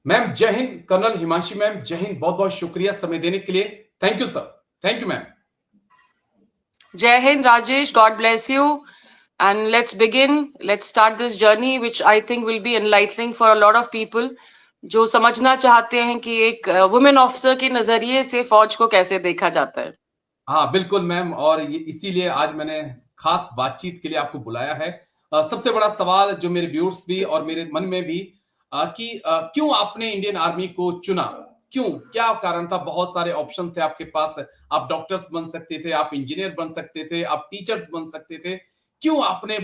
Ma'am जय Hind. Colonel Himanshi ma'am, जय हिंद। बहुत बहुत शुक्रिया समय देने के लिए। Thank you sir. Thank you ma'am. Jai Hind, Rajesh. God bless you. And let's begin. Let's start this journey, which I think will be enlightening for a lot of people जो समझना चाहते हैं कि एक वुमेन ऑफिसर के नजरिए से फौज को कैसे देखा जाता है। हाँ बिल्कुल मैम, और ये इसीलिए आज मैंने खास बातचीत के लिए आपको बुलाया है। सबसे बड़ा सवाल जो मेरे व्यूअर्स भी और मेरे मन में भी कि क्यों आपने इंडियन आर्मी को चुना, क्यों, क्या कारण था? बहुत सारे ऑप्शन थे आपके पास। आप डॉक्टर्स बन सकते थे, आप इंजीनियर बन सकते थे, आप टीचर्स बन सकते थे। क्यों आपने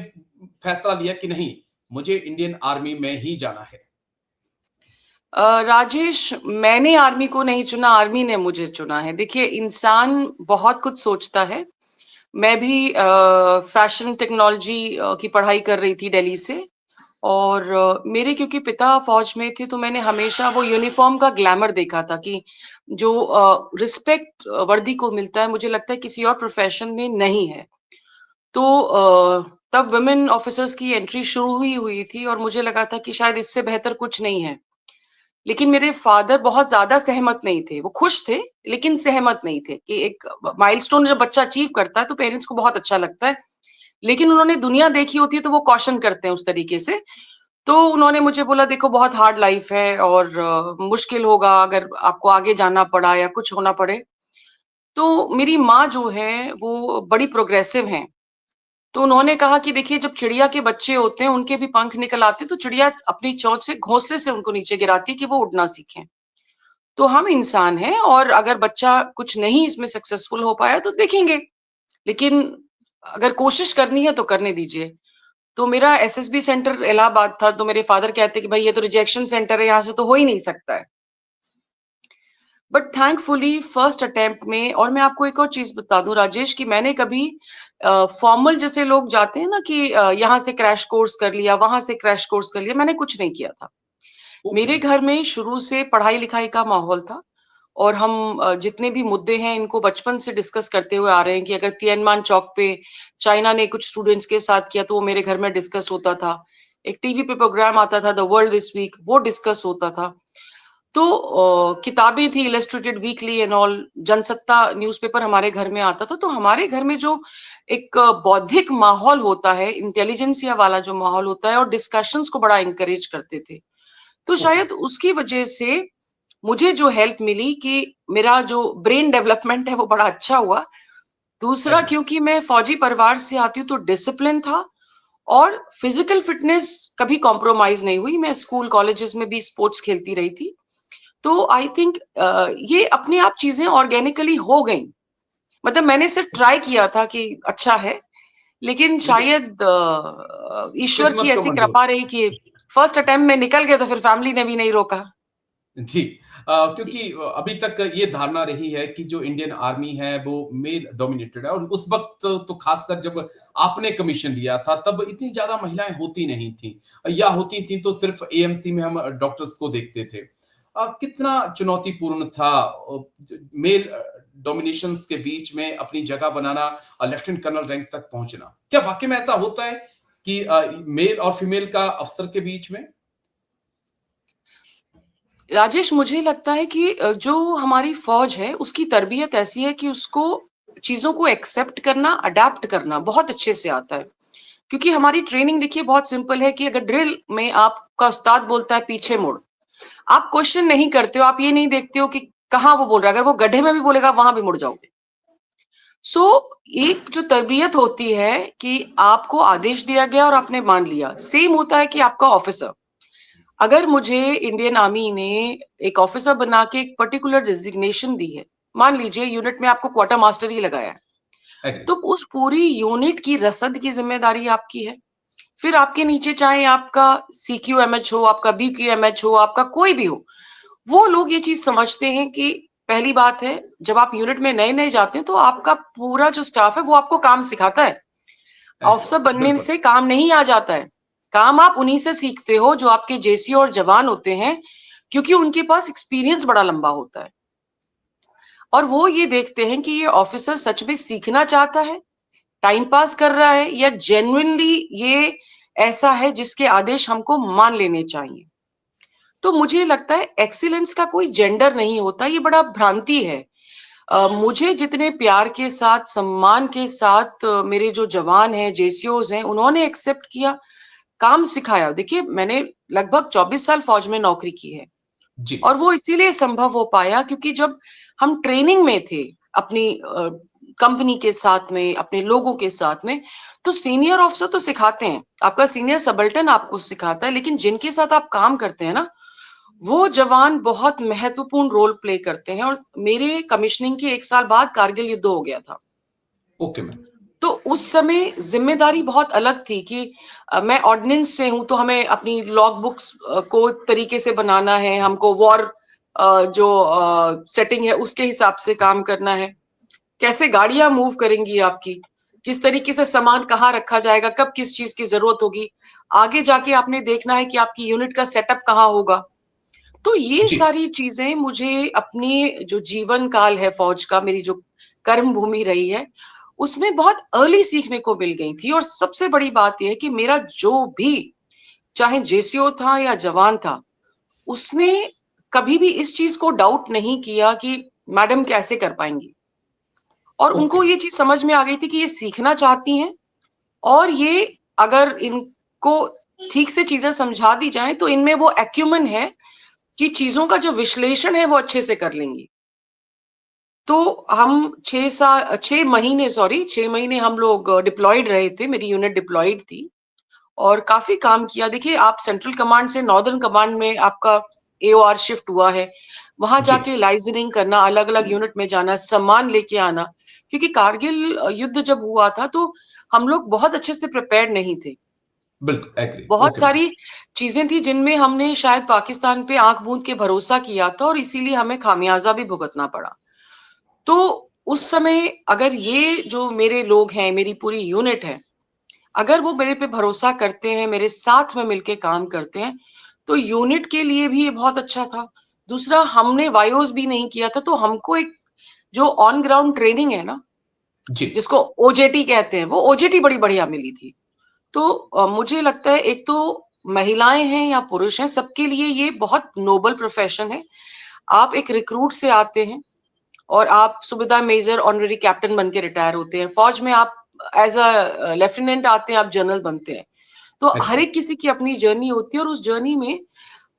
फैसला लिया कि नहीं, मुझे इंडियन आर्मी में ही जाना है? राजेश, मैंने आर्मी को नहीं चुना, आर्मी ने मुझे चुना है। देखिए, इंसान बहुत कुछ सोचता है। मैं भी फैशन टेक्नोलॉजी की पढ़ाई कर रही थी दिल्ली से, और मेरे क्योंकि पिता फौज में थे तो मैंने हमेशा वो यूनिफॉर्म का ग्लैमर देखा था कि जो रिस्पेक्ट वर्दी को मिलता है, मुझे लगता है किसी और प्रोफेशन में नहीं है। तो तब वुमेन ऑफिसर्स की एंट्री शुरू ही हुई थी और मुझे लगा था कि शायद इससे बेहतर कुछ नहीं है। लेकिन मेरे फादर बहुत ज्यादा सहमत नहीं थे। वो खुश थे लेकिन सहमत नहीं थे कि एक माइलस्टोन जब बच्चा अचीव करता है तो पेरेंट्स को बहुत अच्छा लगता है, लेकिन उन्होंने दुनिया देखी होती है तो वो कॉशन करते हैं उस तरीके से। तो उन्होंने मुझे बोला, देखो बहुत हार्ड लाइफ है और मुश्किल होगा अगर आपको आगे जाना पड़ा या कुछ होना पड़े। तो मेरी माँ जो है वो बड़ी प्रोग्रेसिव हैं। तो उन्होंने कहा कि देखिए, जब चिड़िया के बच्चे होते हैं उनके भी पंख निकल आते हैं तो चिड़िया अपनी चोंच से घोंसले से उनको नीचे गिराती है कि वो उड़ना सीखें। तो हम इंसान हैं और अगर बच्चा कुछ नहीं इसमें सक्सेसफुल हो पाया तो देखेंगे, लेकिन अगर कोशिश करनी है तो करने दीजिए। तो मेरा एसएसबी सेंटर इलाहाबाद था, तो मेरे फादर कहते कि भाई ये तो रिजेक्शन सेंटर है, यहाँ से तो हो ही नहीं सकता है। बट थैंकफुली फर्स्ट अटेम्प्ट में, और मैं आपको एक और चीज बता दूं राजेश कि मैंने कभी फॉर्मल जैसे लोग जाते हैं ना कि यहाँ से क्रैश कोर्स कर लिया, वहां से क्रैश कोर्स कर लिया, मैंने कुछ नहीं किया था। ओके। मेरे घर में शुरू से पढ़ाई लिखाई का माहौल था और हम जितने भी मुद्दे हैं इनको बचपन से डिस्कस करते हुए आ रहे हैं कि अगर तियानमान चौक पे चाइना ने कुछ स्टूडेंट्स के साथ किया तो वो मेरे घर में डिस्कस होता था। एक टीवी पे प्रोग्राम आता था द वर्ल्ड दिस वीक, वो डिस्कस होता था। तो किताबें थी illustrated weekly and all, Jansatta newspaper हमारे घर में आता था। तो हमारे घर में जो एक बौद्धिक माहौल होता है, इंटेलिजेंसिया वाला जो माहौल होता है, और डिस्कशंस को बड़ा इंकरेज करते थे। तो ओके। शायद उसकी वजह से मुझे जो हेल्प मिली कि मेरा जो ब्रेन डेवलपमेंट है वो बड़ा अच्छा हुआ। दूसरा, एग्री। क्योंकि मैं फौजी परिवार से आती हूँ तो डिसिप्लिन था और फिजिकल फिटनेस कभी कॉम्प्रोमाइज नहीं हुई। मैं स्कूल कॉलेजेस में भी स्पोर्ट्स खेलती रही थी। तो आई थिंक ये अपने आप चीजें ऑर्गेनिकली हो गई। मतलब मैंने सिर्फ ट्राई किया था कि अच्छा है, लेकिन लेकिन शायद ईश्वर की किस्मत को ऐसी मंजूर। कृपा रही कि फर्स्ट अटेम्प्ट में निकल गए तो फिर फैमिली ने भी नहीं रोका। जी। जी। क्योंकि अभी तक ये धारणा रही है कि जो इंडियन आर्मी है वो मेल डोमिनेटेड है, और उस वक्त तो खासकर जब आपने कमीशन लिया था तब इतनी ज्यादा महिलाएं होती नहीं थी, या होती थी तो सिर्फ एएमसी में हम डॉक्टर्स को देखते थे। कितना चुनौतीपूर्ण था मेल डोमिनेशन के बीच में अपनी जगह बनाना, लेफ्टिनेंट कर्नल रैंक तक पहुंचना। क्या वाकई में ऐसा होता है कि मेल और फीमेल का अफसर के बीच में? राजेश, मुझे लगता है कि जो हमारी फौज है उसकी तरबियत ऐसी है कि उसको चीजों को एक्सेप्ट करना, अडेप्ट करना बहुत अच्छे से आता है। क्योंकि हमारी ट्रेनिंग देखिए बहुत सिंपल है कि अगर ड्रिल में आपका उस्ताद बोलता है पीछे मुड़, आप क्वेश्चन नहीं करते हो, आप ये नहीं देखते हो कि कहाँ वो बोल रहा है। अगर वो गड्ढे में भी बोलेगा वहां भी मुड़ जाओगे। सो एक जो तरबियत होती है कि आपको आदेश दिया गया और आपने मान लिया, सेम होता है कि आपका ऑफिसर, अगर मुझे इंडियन आर्मी ने एक ऑफिसर बना के एक पर्टिकुलर डिजिग्नेशन दी है, मान लीजिए यूनिट में आपको क्वार्टर मास्टर ही लगाया है, एग्री। तो उस पूरी यूनिट की रसद की जिम्मेदारी आपकी है। फिर आपके नीचे चाहे आपका CQMH हो, आपका BQMH हो, आपका कोई भी हो, वो लोग ये चीज समझते हैं कि पहली बात है, जब आप यूनिट में नए नए जाते हैं तो आपका पूरा जो स्टाफ है वो आपको काम सिखाता है। एग्री। अफसर बनने बिल्कुल। से काम नहीं आ जाता है। काम आप उन्हीं से सीखते हो जो आपके जेसी और जवान होते हैं, क्योंकि उनके पास एक्सपीरियंस बड़ा लंबा होता है और वो ये देखते हैं कि ये ऑफिसर सच में सीखना चाहता है, टाइम पास कर रहा है, या जेन्युइनली ये ऐसा है जिसके आदेश हमको मान लेने चाहिए। तो मुझे लगता है एक्सीलेंस का कोई जेंडर नहीं होता, ये बड़ा भ्रांति है। मुझे जितने प्यार के साथ, सम्मान के साथ मेरे जो जवान हैं, जेसीओज हैं, उन्होंने एक्सेप्ट किया, काम सिखाया। देखिए, मैंने लगभग 24 साल फौज में नौकरी की है जी। और वो इसीलिए संभव हो पाया क्योंकि जब हम ट्रेनिंग में थे अपनी कंपनी के साथ में, अपने लोगों के साथ में, तो सीनियर ऑफिसर तो सिखाते हैं, आपका सीनियर सबल्टन आपको सिखाता है, लेकिन जिनके साथ आप काम करते हैं ना, वो जवान बहुत महत्वपूर्ण रोल प्ले करते हैं। और मेरे कमिश्निंग के 1 साल बाद कारगिल युद्ध हो गया था। Okay ma'am. तो उस समय जिम्मेदारी बहुत अलग थी कि मैं ऑर्डिनेंस से हूं, तो हमें अपनी लॉग बुक्स को एक तरीके से बनाना है, हमको वॉर जो सेटिंग है उसके हिसाब से काम करना है, कैसे गाड़ियां मूव करेंगी आपकी, किस तरीके से सामान कहाँ रखा जाएगा, कब किस चीज की जरूरत होगी, आगे जाके आपने देखना है कि आपकी यूनिट का सेटअप कहाँ होगा। तो ये जी। सारी चीजें मुझे अपनी जो जीवन काल है फौज का, मेरी जो कर्म भूमि रही है, उसमें बहुत अर्ली सीखने को मिल गई थी। और सबसे बड़ी बात यह है कि मेरा जो भी, चाहे जेसीओ था या जवान था, उसने कभी भी इस चीज को डाउट नहीं किया कि मैडम कैसे कर पाएंगी। और ओके। उनको ये चीज समझ में आ गई थी कि ये सीखना चाहती हैं, और ये अगर इनको ठीक से चीजें समझा दी जाए तो इनमें वो एक्यूमन है कि चीजों का जो विश्लेषण है वो अच्छे से कर लेंगी। तो हम 6 महीने हम लोग डिप्लॉयड रहे थे, मेरी यूनिट डिप्लॉयड थी और काफी काम किया। देखिए, आप सेंट्रल कमांड से नॉर्दर्न कमांड में आपका एओआर शिफ्ट हुआ है, वहां जी। जाके लाइजनिंग करना, अलग अलग यूनिट में जाना, सामान लेके आना, क्योंकि कारगिल युद्ध जब हुआ था तो हम लोग बहुत अच्छे से प्रिपेयर्ड नहीं थे। बिल्कुल एग्री। बहुत ओके मैम। सारी चीजें थी जिनमें हमने शायद पाकिस्तान पे आंख मूंद के भरोसा किया था और इसीलिए हमें खामियाजा भी भुगतना पड़ा। तो उस समय अगर ये जो मेरे लोग हैं, मेरी पूरी यूनिट है, अगर वो मेरे पे भरोसा करते हैं, मेरे साथ में मिलके काम करते हैं, तो यूनिट के लिए भी ये बहुत अच्छा था। दूसरा, हमने वायोस भी नहीं किया था, तो हमको एक जो ऑन ग्राउंड ट्रेनिंग है ना, जी। जिसको ओजेटी कहते हैं, वो ओजेटी बड़ी बढ़िया मिली थी। तो मुझे लगता है एक तो महिलाएं हैं या पुरुष हैं, सबके लिए ये बहुत नोबल प्रोफेशन है। आप एक रिक्रूट से आते हैं और आप सुबेदार मेजर ऑनरेरी कैप्टन बन के रिटायर होते हैं, फौज में आप एज अ लेफ्टिनेंट आते हैं, आप जनरल बनते हैं। तो हर एग्री। एक किसी की अपनी जर्नी होती है और उस जर्नी में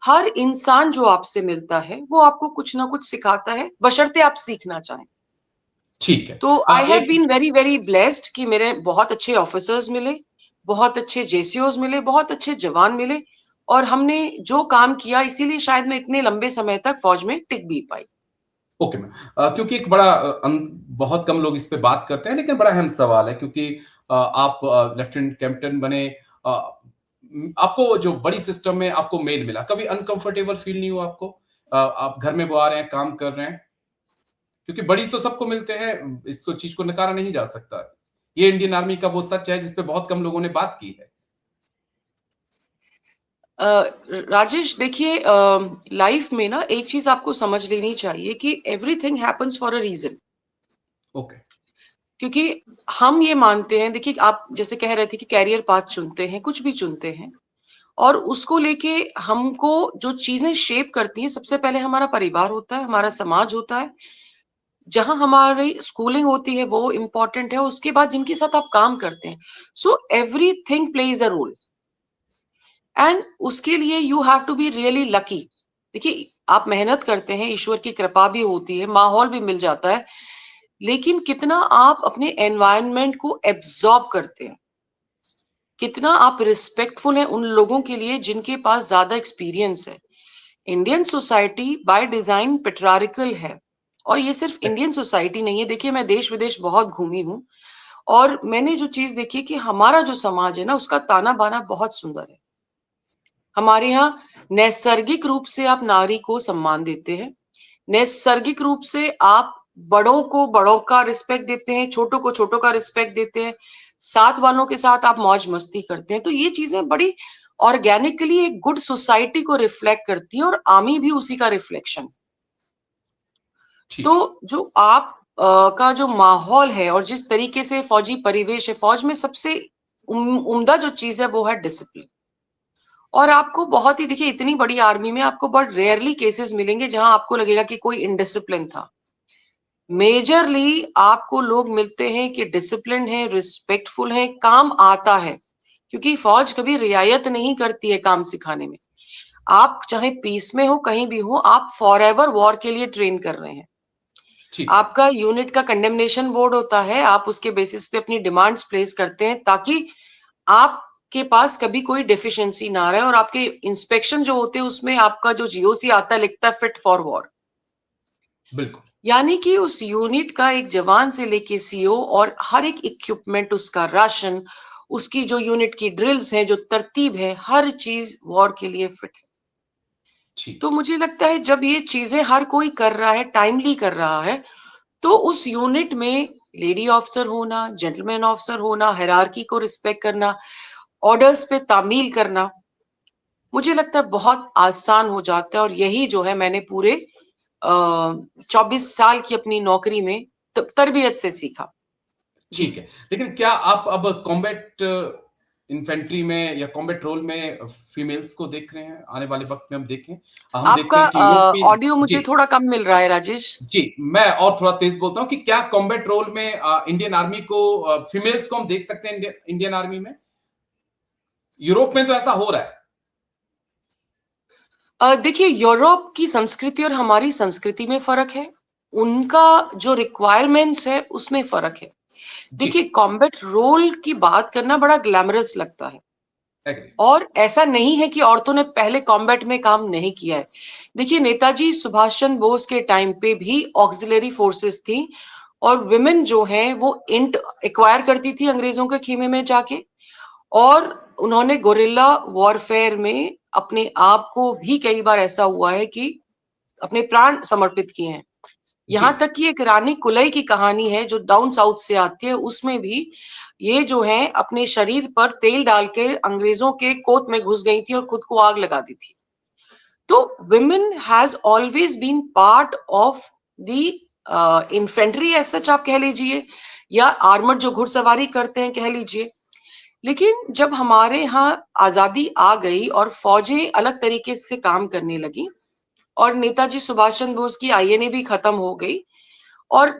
हर इंसान जो आपसे मिलता है वो आपको कुछ ना कुछ सिखाता है, बशर्ते आप सीखना चाहें। ठीक है। तो आई हैव एक बीन वेरी वेरी ब्लेस्ड कि मेरे बहुत अच्छे ऑफिसर्स मिले, बहुत अच्छे जेसीओज मिले, बहुत अच्छे जवान मिले, और हमने जो काम किया इसीलिए शायद मैं इतने लंबे समय तक फौज में टिक भी पाई। Okay ma'am. क्योंकि एक बड़ा बहुत कम लोग इस पे बात करते हैं, लेकिन बड़ा अहम सवाल है क्योंकि आप लेफ्टिनेंट कैप्टन बने, आपको जो बड़ी सिस्टम में आपको मेल मिला, कभी अनकंफर्टेबल फील नहीं हुआ आपको? आप घर में वो आ रहे हैं, काम कर रहे हैं, क्योंकि बड़ी तो सबको मिलते हैं, इस चीज को नकारा नहीं जा सकता। ये इंडियन आर्मी का वो सच है जिस पे बहुत कम लोगों ने बात की है। राजेश, देखिए, लाइफ में ना एक चीज आपको समझ लेनी चाहिए कि everything happens for a reason. Okay. क्योंकि हम ये मानते हैं, देखिए आप जैसे कह रहे थे कि कैरियर पाथ चुनते हैं, कुछ भी चुनते हैं, और उसको लेके हमको जो चीजें शेप करती हैं, सबसे पहले हमारा परिवार होता है, हमारा समाज होता है, जहां हमारी स्कूलिंग होती है वो इम्पोर्टेंट है, उसके बाद जिनके साथ आप काम करते हैं। So everything plays a role, and उसके लिए you have to be really lucky. देखिए, आप मेहनत करते हैं, ईश्वर की कृपा भी होती है, माहौल भी मिल जाता है, लेकिन कितना आप अपने एनवायरनमेंट को एब्जॉर्ब करते हैं, कितना आप रिस्पेक्टफुल हैं उन लोगों के लिए जिनके पास ज्यादा एक्सपीरियंस है। इंडियन सोसाइटी बाय डिजाइन पेट्रारिकल है, और ये सिर्फ इंडियन सोसाइटी नहीं है। देखिए, मैं देश विदेश बहुत घूमी हूँ और मैंने जो चीज देखी कि हमारा जो समाज है ना, उसका ताना बाना बहुत सुंदर है। हमारे यहाँ नैसर्गिक रूप से आप नारी को सम्मान देते हैं, नैसर्गिक रूप से आप बड़ों को बड़ों का रिस्पेक्ट देते हैं, छोटों को छोटों का रिस्पेक्ट देते हैं, साथ वालों के साथ आप मौज मस्ती करते हैं। तो ये चीजें बड़ी ऑर्गेनिकली एक गुड सोसाइटी को रिफ्लेक्ट करती है, और आर्मी भी उसी का रिफ्लेक्शन। तो ठीक है। जो आप का जो माहौल है और जिस तरीके से फौजी परिवेश है, फौज में सबसे उम्दा जो चीज है वो है डिसिप्लिन। और आपको बहुत ही, देखिए इतनी बड़ी आर्मी में आपको बहुत रेयरली केसेस मिलेंगे जहां आपको लगेगा कि कोई इनडिसिप्लिन था। मेजरली आपको लोग मिलते हैं कि डिसिप्लिन है, रिस्पेक्टफुल है, काम आता है, क्योंकि फौज कभी रियायत नहीं करती है काम सिखाने में। आप चाहे पीस में हो, कहीं भी हो, आप फॉर एवर वॉर के लिए ट्रेन कर रहे हैं। ठीक है। आपका यूनिट का कंडेमनेशन बोर्ड होता है, आप उसके बेसिस पे अपनी डिमांड्स प्लेस करते हैं ताकि आपके पास कभी कोई डेफिशिएंसी ना रहे, और आपके इंस्पेक्शन जो होते हैं उसमें आपका जो जीओसी आता है लिखता है फिट फॉर वॉर। बिल्कुल। यानी कि उस यूनिट का एक जवान से लेके सीओ और हर एक इक्विपमेंट, उसका राशन, उसकी जो यूनिट की ड्रिल्स है, जो तरतीब है, हर चीज वॉर के लिए फिट है। ठीक तो है। मुझे लगता है जब ये चीजें हर कोई कर रहा है, टाइमली कर रहा है, तो उस यूनिट में लेडी ऑफिसर होना, जेंटलमैन ऑफिसर होना, हायरार्की को रिस्पेक्ट करना, ऑर्डर्स पे तामील करना, मुझे लगता है बहुत आसान हो जाता है। और यही जो है मैंने पूरे 24 साल की अपनी नौकरी में तरबियत से सीखा। जी। ठीक है। लेकिन क्या आप अब कॉम्बैट इन्फेंट्री में या कॉम्बैट रोल में फीमेल्स को देख रहे हैं? आने वाले वक़्त में हम देखें, हम देखते आपका हैं कि यूरोपियन। ऑडियो जी, मुझे थोड़ा कम मिल रहा है राजेश। जी, मैं और थोड़ा तेज़ बोलता हूँ कि क्या कॉम्बैट रोल में इंडियन आर्मी को फीमेल्स को हम देख सकते हैं इंडियन आर्मी में? यूरोप में तो ऐसा हो रहा है। देखिए यूरोप की संस्कृति और हमारी संस्कृति में फर्क है, उनका जो रिक्वायरमेंट्स है उसमें फर्क है। जी, देखिए कॉम्बैट रोल की बात करना बड़ा ग्लैमरस लगता है, एग्री। और ऐसा नहीं है कि औरतों ने पहले कॉम्बैट में काम नहीं किया है। देखिए नेताजी सुभाष चंद्र बोस के टाइम पे भी ऑक्सिलरी फोर्सेस थी, और विमेन जो है वो इंट एक्वायर करती थी अंग्रेजों के खीमे में जाके, और उन्होंने गोरिल्ला वॉरफेयर में अपने आप को भी कई बार ऐसा हुआ है कि अपने प्राण समर्पित किए हैं। जी, यहाँ तक कि एक रानी कुलई की कहानी है जो डाउन साउथ से आती है, उसमें भी ये जो है अपने शरीर पर तेल डाल के अंग्रेजों के कोट में घुस गई थी और खुद को आग लगा दी थी। तो women has always been part of the infantry as such आप कह लीजिए, या आर्मर जो घुड़सवारी करते हैं कह लीजिए। लेकिन जब हमारे यहाँ आजादी आ गई और फौजें अलग तरीके से काम करने लगी, और नेताजी सुभाष चंद्र बोस की आईएनए भी खत्म हो गई, और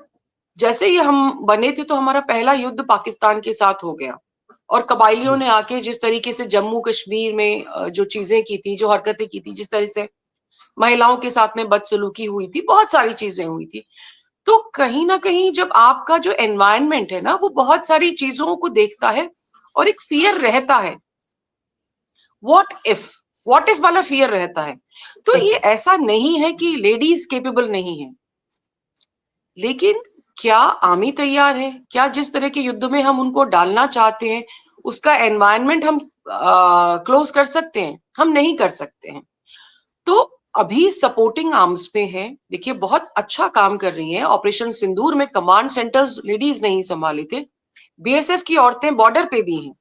जैसे ही हम बने थे तो हमारा पहला युद्ध पाकिस्तान के साथ हो गया, और कबायलियों ने बिल्कुल। आके जिस तरीके से जम्मू कश्मीर में जो चीजें की थी, जो हरकतें की थी, जिस तरह से महिलाओं के साथ में बदसलूकी हुई थी, बहुत सारी चीजें हुई थी। तो कहीं ना कहीं जब आपका जो एनवायरनमेंट है ना वो बहुत सारी चीजों को देखता है, और एक फियर रहता है, व्हाट इफ, व्हाट इफ वाला फियर रहता है। तो ये ओके। ऐसा नहीं है कि लेडीज केपेबल नहीं है, लेकिन क्या आर्मी तैयार है? क्या जिस तरह के युद्ध में हम उनको डालना चाहते हैं उसका एनवायरनमेंट हम क्लोज कर सकते हैं? हम नहीं कर सकते हैं। तो अभी सपोर्टिंग आर्म्स पे है, देखिए बहुत अच्छा काम कर रही हैं। ऑपरेशन सिंदूर में कमांड सेंटर्स लेडीज नहीं संभाले थे, बीएसएफ की औरतें बॉर्डर पे भी हैं।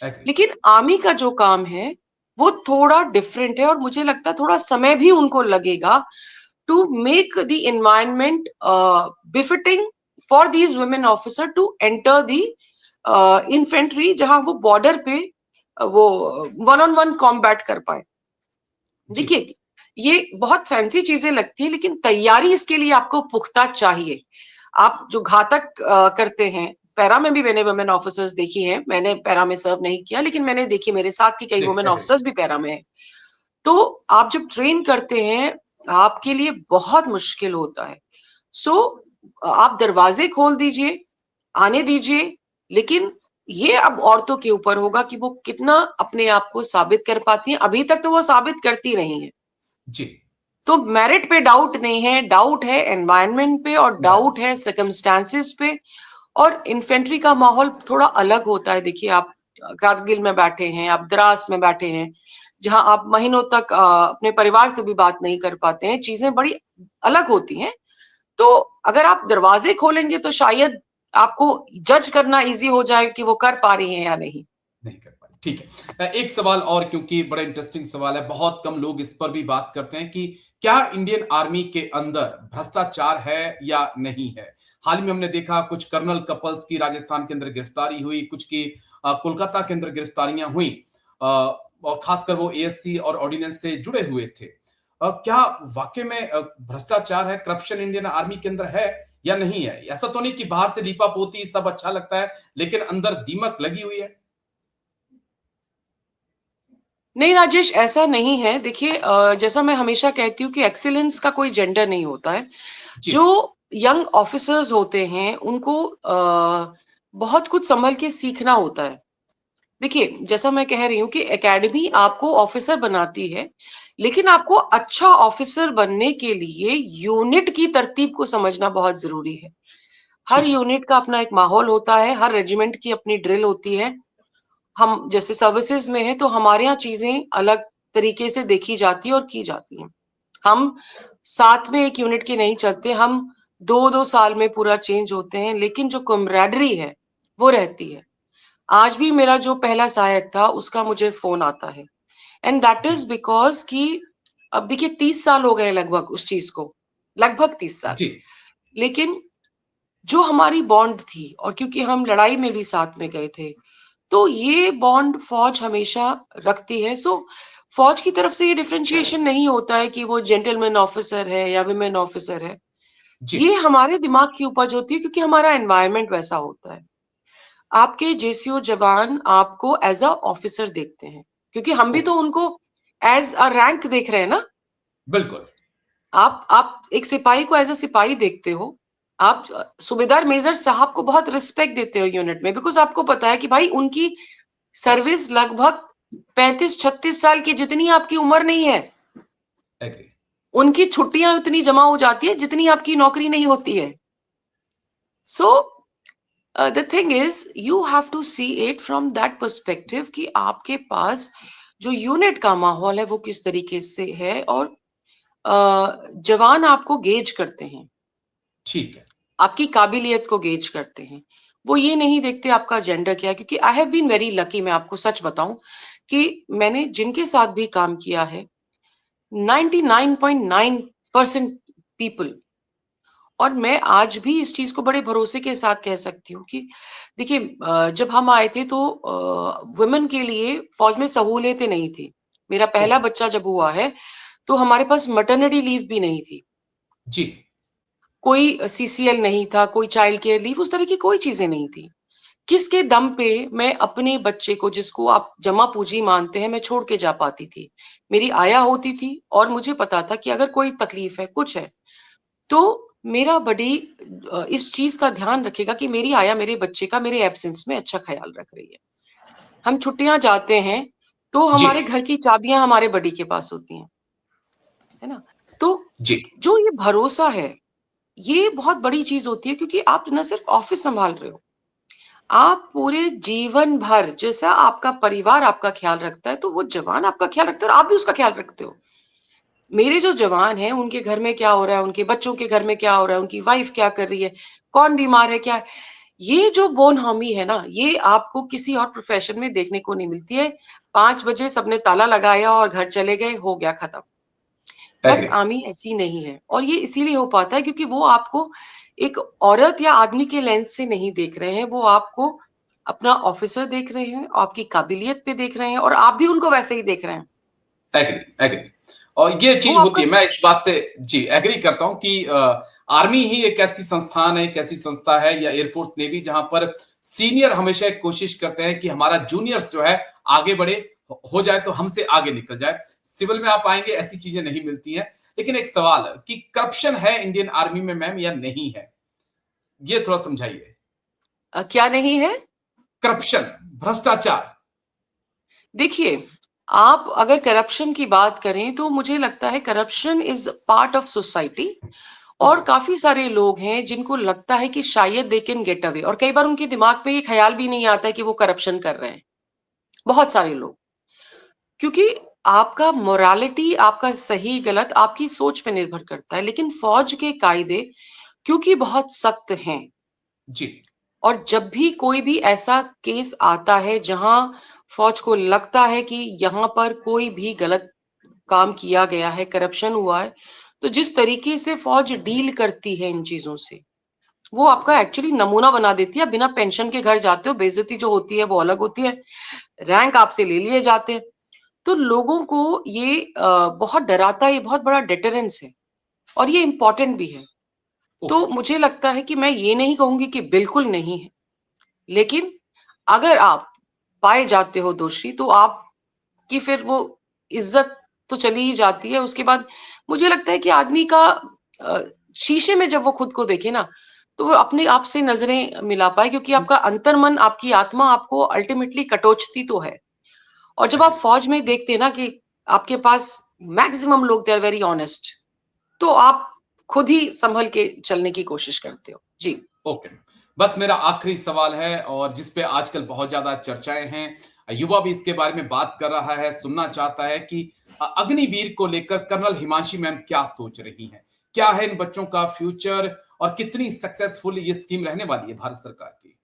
एग्री। लेकिन आर्मी का जो काम है वो थोड़ा डिफरेंट है, और मुझे लगता है थोड़ा समय भी उनको लगेगा to make the environment befitting for these women officer to enter the infantry, जहां वो बॉर्डर पे वो वन ऑन वन कॉम्बैट कर पाए। जी, देखिए ये बहुत फैंसी चीजें लगती है, लेकिन तैयारी इसके लिए आपको पुख्ता चाहिए। आप जो घातक करते हैं, पैरा में भी मैंने वुमेन ऑफिसर्स देखी हैं, मैंने पैरा में सर्व नहीं किया, लेकिन मैंने देखी, मेरे साथ की कई नहीं, वुमेन एग्री। ऑफिसर्स भी पैरा में है। तो आप जब ट्रेन करते हैं आपके लिए बहुत मुश्किल होता है। सो आप दरवाजे खोल दीजिए, आने दीजिए, लेकिन ये अब औरतों के ऊपर होगा कि वो कितना अपने आप को साबित कर पाती हैं। अभी तक तो वो साबित करती रही हैं। जी, तो मेरिट पे डाउट नहीं है, डाउट है एनवायरनमेंट पे, और डाउट एनवायरनमेंट। है सर्कमस्टांसिस पे। और इन्फेंट्री का माहौल थोड़ा अलग होता है। देखिए आप कारगिल में बैठे हैं, आप द्रास में बैठे हैं, जहां आप महीनों तक अपने परिवार से भी बात नहीं कर पाते हैं, चीजें बड़ी अलग होती हैं। तो अगर आप दरवाजे खोलेंगे तो शायद आपको जज करना इजी हो जाए कि वो कर पा रही हैं या नहीं। नहीं कर पाए। ठीक है। एक सवाल और, क्योंकि बड़ा इंटरेस्टिंग सवाल है, बहुत कम लोग इस पर भी बात करते हैं कि क्या इंडियन आर्मी के अंदर भ्रष्टाचार है या नहीं है? हाल ही में हमने देखा कुछ कर्नल कपल्स की राजस्थान के अंदर गिरफ्तारी हुई, कुछ की कोलकाता के अंदर गिरफ्तारियां हुई। और खासकर वो एएससी और ऑर्डिनेंस से जुड़े हुए थे। क्या वाकई में भ्रष्टाचार है, करप्शन इंडियन आर्मी के अंदर है या नहीं है? ऐसा तो नहीं कि बाहर से लीपा पोती सब अच्छा लगता है लेकिन अंदर दीमक लगी हुई है। नहीं राजेश, ऐसा नहीं है। देखिए, जैसा मैं हमेशा कहती हूँ कि एक्सीलेंस का कोई जेंडर नहीं होता है। जी। जो यंग ऑफिसर्स होते हैं उनको बहुत कुछ संभल के सीखना होता है। देखिए, जैसा मैं कह रही हूँ कि एकेडमी आपको ऑफिसर बनाती है, लेकिन आपको अच्छा ऑफिसर बनने के लिए यूनिट की तरतीब को समझना बहुत जरूरी है। हर ठीक है। यूनिट का अपना एक माहौल होता है, हर रेजिमेंट की अपनी ड्रिल होती है। हम जैसे सर्विसेज में है तो हमारे यहाँ चीजें अलग तरीके से देखी जाती है और की जाती हैं। हम साथ में एक यूनिट के नहीं चलते, हम 2-2 साल में पूरा चेंज होते हैं, लेकिन जो कमराडरी है वो रहती है। आज भी मेरा जो पहला सहायक था उसका मुझे फोन आता है, एंड दैट जी। इज बिकॉज कि अब देखिए 30 साल हो गए लगभग उस चीज को, लगभग 30 साल। जी। लेकिन जो हमारी बॉन्ड थी, और क्योंकि हम लड़ाई में भी साथ में गए थे, तो ये बॉन्ड फौज हमेशा रखती है। सो फौज की तरफ से ये डिफरेंशिएशन नहीं होता है कि वो जेंटलमैन ऑफिसर है या विमेन ऑफिसर है। जी। ये हमारे दिमाग की उपज होती है, क्योंकि हमारा एनवायरनमेंट वैसा होता है। आपके जेसीओ जवान आपको एज अ ऑफिसर देखते हैं, क्योंकि हम भी ओके। तो उनको एज अ रैंक देख रहे हैं ना। बिल्कुल। आप एक सिपाही को एज अ सिपाही देखते हो। आप सूबेदार मेजर साहब को बहुत रिस्पेक्ट देते हो यूनिट में, बिकॉज आपको पता है कि भाई उनकी सर्विस लगभग 35-36 साल की, जितनी आपकी उम्र नहीं है। एग्री। उनकी छुट्टियां उतनी जमा हो जाती है जितनी आपकी नौकरी नहीं होती है। So the thing is you have to see it from that perspective कि आपके पास जो यूनिट का माहौल है वो किस तरीके से है, और जवान आपको गेज करते हैं, ठीक है। आपकी काबिलियत को गेज करते हैं। वो ये नहीं देखते आपका जेंडर क्या है, क्योंकि I have been very lucky. मैं आपको सच बताऊं कि मैंने जिनके साथ भी काम किया है, 99.9% पीपल, और मैं आज भी इस चीज को बड़े भरोसे के साथ कह सकती हूँ कि देखिए, जब हम आए थे तो वुमेन के लिए फौज में सहूलियतें नहीं थी। मेरा पहला ओके। बच्चा जब हुआ है तो हमारे पास मैटरनिटी लीव भी नहीं थी, जी। कोई सीसीएल नहीं था, कोई चाइल्ड केयर लीव, उस तरह की कोई चीजें नहीं थी। किसके दम पे मैं अपने बच्चे को, जिसको आप जमा पूंजी मानते हैं, मैं छोड़ के जा पाती थी? मेरी आया होती थी, और मुझे पता था कि अगर कोई तकलीफ है, कुछ है, तो मेरा बड़ी इस चीज का ध्यान रखेगा कि मेरी आया मेरे बच्चे का मेरे एब्सेंस में अच्छा ख्याल रख रही है। हम छुट्टियां जाते हैं तो जी। हमारे घर की चाबियां हमारे बड़ी के पास होती हैं, है ना। तो जी। जो ये भरोसा है, ये बहुत बड़ी चीज होती है, क्योंकि आप न सिर्फ ऑफिस संभाल रहे हो, आप पूरे जीवन भर जैसा आपका परिवार आपका ख्याल रखता है, तो वो जवान आपका ख्याल रखते हैं और आप भी उसका ख्याल रखते हो। मेरे जो जवान हैं उनके घर में क्या हो रहा है, उनके बच्चों के घर में क्या हो रहा है, उनकी वाइफ क्या कर रही है, कौन बीमार है, क्या है, ये जो बोनहमी है ना, ये आपको किसी और प्रोफेशन में देखने को नहीं मिलती है। 5 बजे सबने ताला लगाया और घर चले गए, हो गया खत्म। But agree. आर्मी ऐसी नहीं है, और ये इसीलिए हो पाता है क्योंकि वो आपको एक औरत या आदमी के लेंस से नहीं देख रहे हैं, वो आपको अपना ऑफिसर देख रहे हैं, आपकी काबिलियत पे देख रहे हैं, और आप भी उनको वैसे ही देख रहे हैं। एग्री। एग्री। और ये वो चीज होती आपका है, मैं इस बात से जी एग्री करता हूं कि आर्मी ही एक ऐसी संस्थान है, एक ऐसी संस्था है, या एयरफोर्स नेवी, जहां पर सीनियर हमेशा एक कोशिश करते हैं कि हमारा जूनियर्स जो है आगे बढ़े, हो जाए तो हमसे आगे निकल जाए। सिविल में आप आएंगे ऐसी चीजें नहीं मिलती हैं। लेकिन एक सवाल है कि करप्शन है इंडियन आर्मी में मैम या नहीं है, ये थोड़ा समझाइए। क्या नहीं है? करप्शन, भ्रष्टाचार। देखिए, आप अगर करप्शन की बात करें तो मुझे लगता है corruption is part of society, और ओके। काफी सारे लोग हैं जिनको लगता है कि शायद दे कैन गेट अवे, और कई बार उनके दिमाग में ये ख्याल भी नहीं आता है कि वो करप्शन कर रहे हैं। बहुत सारे लोग, क्योंकि आपका मोरालिटी, आपका सही गलत आपकी सोच पे निर्भर करता है। लेकिन फौज के कायदे क्योंकि बहुत सख्त हैं, जी। और जब भी कोई भी ऐसा केस आता है जहां फौज को लगता है कि यहाँ पर कोई भी गलत काम किया गया है, करप्शन हुआ है, तो जिस तरीके से फौज डील करती है इन चीजों से, वो आपका एक्चुअली नमूना बना देती है। बिना पेंशन के घर जाते हो, बेइज्जती जो होती है वो अलग होती है, रैंक आपसे ले लिए जाते हैं। तो लोगों को ये बहुत डराता है, ये बहुत बड़ा डिटरेंस है और ये इम्पोर्टेंट भी है। ओके। तो मुझे लगता है कि मैं ये नहीं कहूंगी कि बिल्कुल नहीं है, लेकिन अगर आप पाए जाते हो दोषी तो आपकी फिर वो इज्जत तो चली ही जाती है। उसके बाद मुझे लगता है कि आदमी का अ, शीशे में जब वो खुद को देखे ना, तो वो अपने आप से नजरें मिला पाए, क्योंकि आपका अंतर्मन, आपकी आत्मा आपको अल्टीमेटली कटोचती तो है। और जब आप एग्री। फौज में देखते हैं ना कि आपके पास मैक्सिमम लोग दे आर वेरी ऑनेस्ट, तो आप खुद ही संभल के चलने की कोशिश करते हो। जी। ओके। बस मेरा आखिरी सवाल है और जिस पे आजकल बहुत ज्यादा चर्चाएं हैं, युवा भी इसके बारे में बात कर रहा है, सुनना चाहता है कि अग्निवीर को लेकर कर्नल हिमांशी मैम क्या सोच रही हैं, क्या है इन बच्चों का फ्यूचर और कितनी सक्सेसफुल ये स्कीम रहने वाली है भारत सरकार की।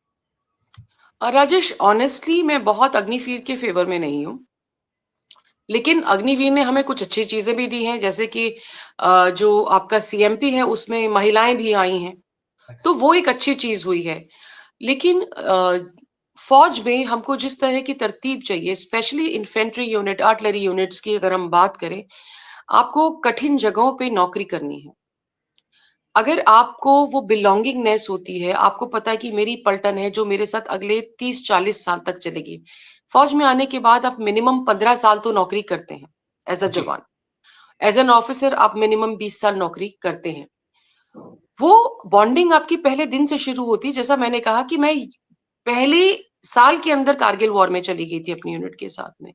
राजेश, ऑनेस्टली मैं बहुत अग्निवीर के फेवर में नहीं हूँ, लेकिन अग्निवीर ने हमें कुछ अच्छी चीजें भी दी हैं, जैसे कि जो आपका सीएमपी है उसमें महिलाएं भी आई हैं, तो वो एक अच्छी चीज हुई है। लेकिन फौज में हमको जिस तरह की तरतीब चाहिए, specially infantry unit, artillery units की अगर हम बात करें, आपको कठिन जगहों पे नौकरी करनी है। अगर आपको वो बिलोंगिंगनेस होती है, आपको पता है कि मेरी पलटन है जो मेरे साथ अगले 30-40 साल तक चलेगी। फौज में आने के बाद आप मिनिमम 15 साल तो नौकरी करते हैं एज अ जी। जवान। एज एन ऑफिसर आप मिनिमम 20 साल नौकरी करते हैं। वो बॉन्डिंग आपकी पहले दिन से शुरू होती है। जैसा मैंने कहा कि मैं पहले साल के अंदर कारगिल वॉर में चली गई थी अपनी यूनिट के साथ में।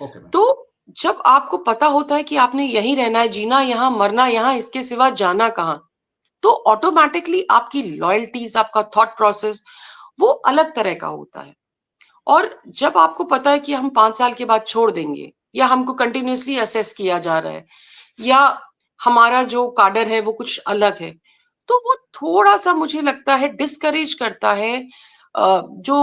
Okay ma'am. तो जब आपको पता होता है कि आपने यहीं रहना है, जीना यहाँ, मरना यहाँ, इसके सिवा जाना कहाँ, तो ऑटोमेटिकली आपकी लॉयल्टीज, आपका थॉट प्रोसेस वो अलग तरह का होता है। और जब आपको पता है कि हम 5 साल के बाद छोड़ देंगे, या हमको कंटिन्यूअसली असेस किया जा रहा है, या हमारा जो काडर है वो कुछ अलग है, तो वो थोड़ा सा मुझे लगता है डिस्करेज करता है जो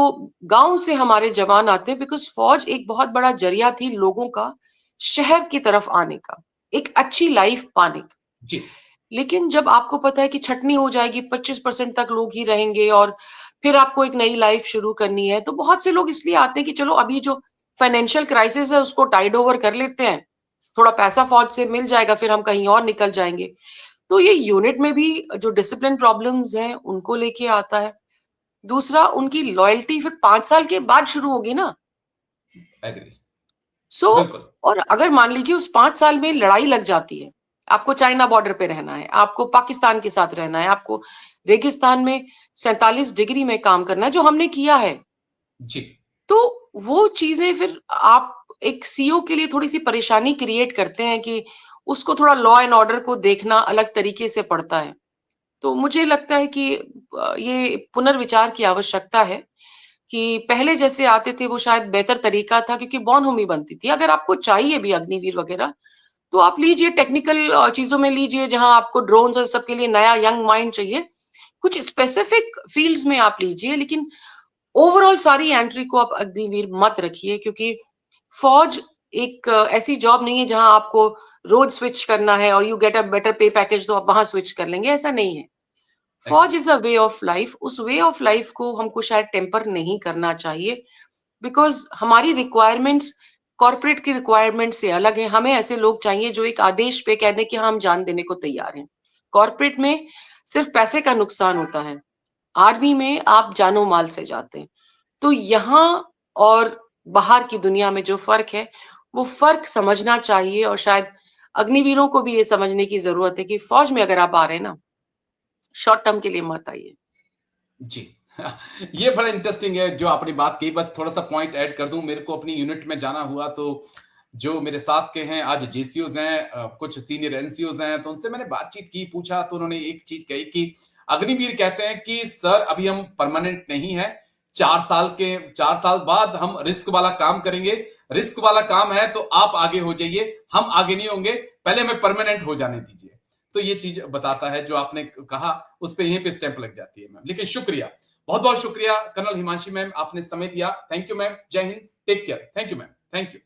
गांव से हमारे जवान आते हैं, बिकॉज फौज एक बहुत बड़ा जरिया थी लोगों का शहर की तरफ आने का, एक अच्छी लाइफ पाने का। जी। लेकिन जब आपको पता है कि छटनी हो जाएगी, 25% तक लोग ही रहेंगे और फिर आपको एक नई लाइफ शुरू करनी है, तो बहुत से लोग इसलिए आते हैं कि चलो अभी जो फाइनेंशियल क्राइसिस है उसको टाइड ओवर कर लेते हैं, थोड़ा पैसा फौज से मिल जाएगा, फिर हम कहीं और निकल जाएंगे। तो ये यूनिट में भी जो डिसिप्लिन प्रॉब्लम्स हैं उनको लेके आता है। दूसरा, उनकी लॉयल्टी फिर 5 साल के बाद शुरू होगी ना। एग्री। सो बिल्कुल। और अगर मान लीजिए उस 5 साल में लड़ाई लग जाती है, आपको चाइना बॉर्डर पे रहना है, आपको पाकिस्तान के साथ रहना है, आपको रेगिस्तान में 47 डिग्री में काम करना है, जो हमने किया है, जी। तो वो चीजें फिर आप एक सीओ के लिए थोड़ी सी परेशानी क्रिएट करते हैं कि उसको थोड़ा लॉ एंड ऑर्डर को देखना अलग तरीके से पड़ता है। तो मुझे लगता है कि ये पुनर्विचार की आवश्यकता है कि पहले जैसे आते थे वो शायद बेहतर तरीका था, क्योंकि बॉनहोमी बनती थी। अगर आपको चाहिए भी अग्निवीर वगैरह, तो आप लीजिए, टेक्निकल चीजों में लीजिए, जहां आपको ड्रोन्स और सबके लिए नया यंग माइंड चाहिए, कुछ स्पेसिफिक फील्ड्स में आप लीजिए, लेकिन ओवरऑल सारी एंट्री को आप अग्निवीर मत रखिए, क्योंकि फौज एक ऐसी जॉब नहीं है जहां आपको रोज स्विच करना है और यू गेट अ बेटर पे पैकेज तो आप वहां स्विच कर लेंगे, ऐसा नहीं है। एग्री। फौज is a way of life. उस वे ऑफ लाइफ को हमको शायद टेम्पर नहीं करना चाहिए, बिकॉज हमारी रिक्वायरमेंट्स कॉर्पोरेट की रिक्वायरमेंट से अलग है। हमें ऐसे लोग चाहिए जो एक आदेश पे कह दें कि हम जान देने को तैयार हैं। कॉर्पोरेट में सिर्फ पैसे का नुकसान होता है, आर्मी में आप जानो माल से जाते हैं। तो यहाँ और बाहर की दुनिया में जो फर्क है, वो फर्क समझना चाहिए, और शायद अग्निवीरों को भी ये समझने की जरूरत है कि फौज में अगर आप आ रहे हैं ना, शॉर्ट टर्म के लिए मत आइए। जी। ये बड़ा इंटरेस्टिंग है जो आपने बात की। बस थोड़ा-सा पॉइंट ऐड कर दूँ, मेरे को अपनी यूनिट में जाना हुआ तो जो मेरे साथ के हैं आज जेसीओज़ हैं, कुछ सीनियर एनसीओज़ हैं, तो उनसे मैंने बातचीत की, पूछा तो उन्होंने एक चीज़ कही कि अग्निवीर कहते हैं कि सर अभी हम परमानेंट नहीं हैं, 4 साल बाद हम रिस्क वाला काम करेंगे, रिस्क वाला काम है तो आप आगे हो जाइए, हम आगे नहीं होंगे, पहले हमें परमानेंट हो जाने दीजिए। तो ये चीज़ बताता है जो आपने कहा, उस पे यहीं पे स्टैंप लग जाती है मैम। लेकिन शुक्रिया, बहुत-बहुत शुक्रिया कर्नल हिमांशी मैम, आपने समय दिया। थैंक यू मैम, जय हिंद, take care. Thank you ma'am, thank you.